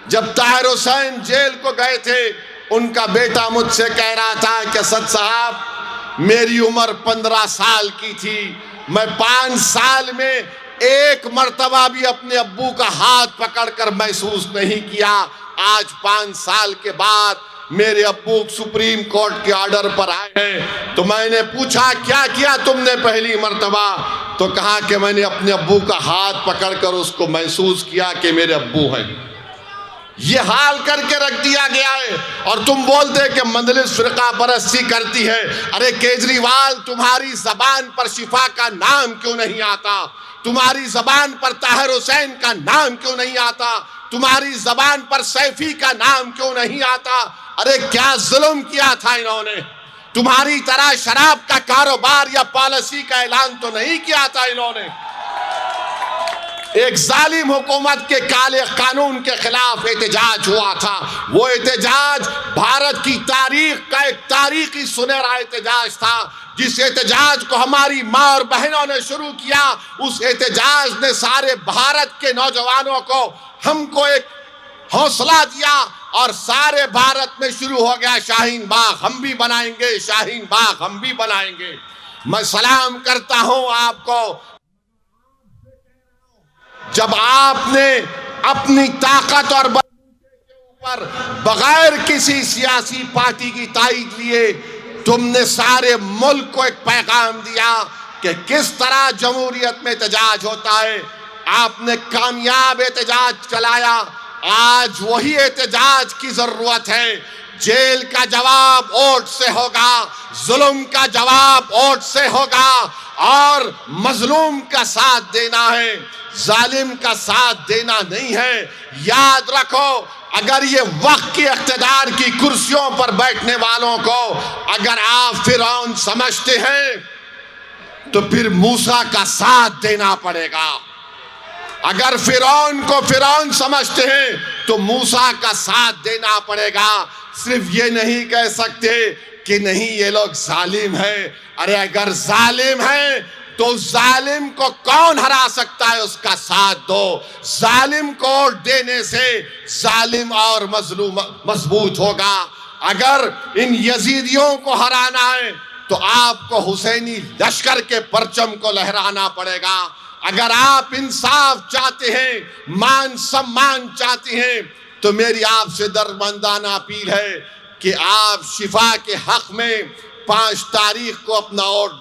جب طاہر حسین جیل کو گئے تھے، ان کا بیٹا مجھ سے کہہ رہا تھا کہ اسد صاحب میری عمر 15 سال کی تھی، میں 5 سال میں ایک مرتبہ بھی اپنے ابو کا ہاتھ پکڑ کر محسوس نہیں کیا۔ آج 5 سال کے بعد میرے ابو سپریم کورٹ کے آرڈر پر آئے ہیں، تو میں نے پوچھا کیا کیا تم نے پہلی مرتبہ؟ تو کہا کہ میں نے اپنے ابو کا ہاتھ پکڑ کر اس کو محسوس کیا کہ میرے ابو ہیں۔ یہ حال کر کے رکھ دیا گیا ہے، اور تم بولتے کہ مجلس فرقہ پرستی کرتی ہے۔ ارے کیجریوال، تمہاری زبان پر شفا کا نام کیوں نہیں آتا؟ تمہاری زبان پر طاہر حسین کا نام کیوں نہیں آتا؟ تمہاری زبان پر سیفی کا نام کیوں نہیں آتا؟ ارے کیا ظلم کیا تھا انہوں نے؟ تمہاری طرح شراب کا کاروبار یا پالیسی کا اعلان تو نہیں کیا تھا انہوں نے۔ ایک ظالم حکومت کے کالے قانون کے خلاف احتجاج ہوا تھا۔ وہ احتجاج بھارت کی تاریخ کا ایک تاریخی سنہرا احتجاج تھا۔ جس احتجاج کو ہماری ماں اور بہنوں نے شروع کیا، اس احتجاج نے سارے بھارت کے نوجوانوں کو، ہم کو ایک حوصلہ دیا، اور سارے بھارت میں شروع ہو گیا شاہین باغ ہم بھی بنائیں گے، شاہین باغ ہم بھی بنائیں گے۔ میں سلام کرتا ہوں آپ کو، جب آپ نے اپنی طاقت اور پر بغیر کسی سیاسی پارٹی کی تائید لیے تم نے سارے ملک کو ایک پیغام دیا کہ کس طرح جمہوریت میں احتجاج ہوتا ہے۔ آپ نے کامیاب احتجاج چلایا۔ آج وہی احتجاج کی ضرورت ہے۔ جیل کا جواب ووٹ سے ہوگا، ظلم کا جواب ووٹ سے ہوگا، اور مظلوم کا ساتھ دینا ہے، ظالم کا ساتھ دینا نہیں ہے۔ یاد رکھو، اگر یہ وقت کی اقتدار کی کرسیوں پر بیٹھنے والوں کو اگر آپ فرعون سمجھتے ہیں تو پھر موسیٰ کا ساتھ دینا پڑے گا۔ اگر فرعون کو فرعون سمجھتے ہیں تو موسیٰ کا ساتھ دینا پڑے گا۔ صرف یہ نہیں کہہ سکتے کہ نہیں یہ لوگ ظالم ہیں۔ ارے اگر ظالم ہیں تو ظالم کو کون ہرا سکتا ہے؟ اس کا ساتھ دو۔ ظالم کو ووٹ دینے سے ظالم اور مظلوم مضبوط ہوگا۔ اگر ان یزیدیوں کو ہرانا ہے تو آپ کو حسینی لشکر کے پرچم کو لہرانا پڑے گا۔ اگر آپ انصاف چاہتے ہیں، مان سمان چاہتے ہیں، تو میری آپ سے درمندانہ اپیل ہے کہ آپ شفا کے حق میں 5 تاریخ کو اپنا ووٹ